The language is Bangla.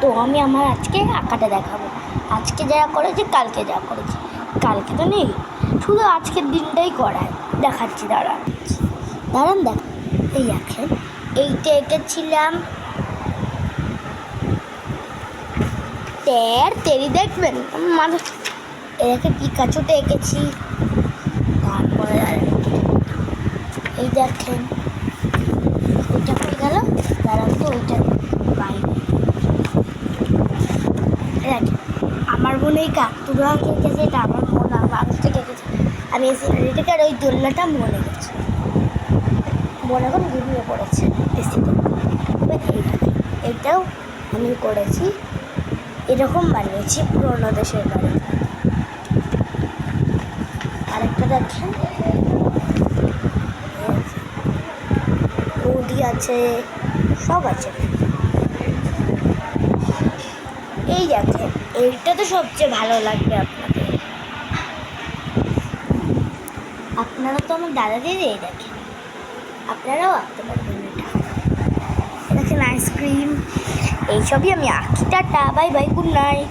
তো আমি আমার আজকে আঁকাটা দেখাবো। আজকে যা করেছি কালকে যা করেছি, কালকে তো নেই, শুধু আজকের দিনটাই করায়। দেখাচ্ছি, দাঁড়ান দেখ, এই দেখেন, এইটা এঁকেছিলাম তেরি দেখবেন মানে এটাকে পিকাচুটা এঁকেছি। তারপরে এই দেখেন ওইটা হয়ে গেল, দাঁড়ান তো ওইটা বাইরে দেখেন আমার মনে এই কাকতুরা এঁকেছে, এটা আমার মনে মানুষটাকে এঁকেছে। আমি এই সিনারিটাকে আর ওই দোলনাটা মনে গেছি, মনে এখন ঘুমিয়ে পড়েছে বেশিতে। এটাও আমি করেছি, এরকম বানিয়েছি পুরোনো দেশের বাড়ি। আরেকটা দেখেন নদী আছে, সব আছে। এই দেখেন এইটা তো সবচেয়ে ভালো লাগবে আপনারা তো আমার দাদা দিদি। এই দেখেন আপনারাও আঁকতে পারবেন। এটা দেখেন আইসক্রিম, এইসবই আমি আঁকি। Tata, bye bye, good night.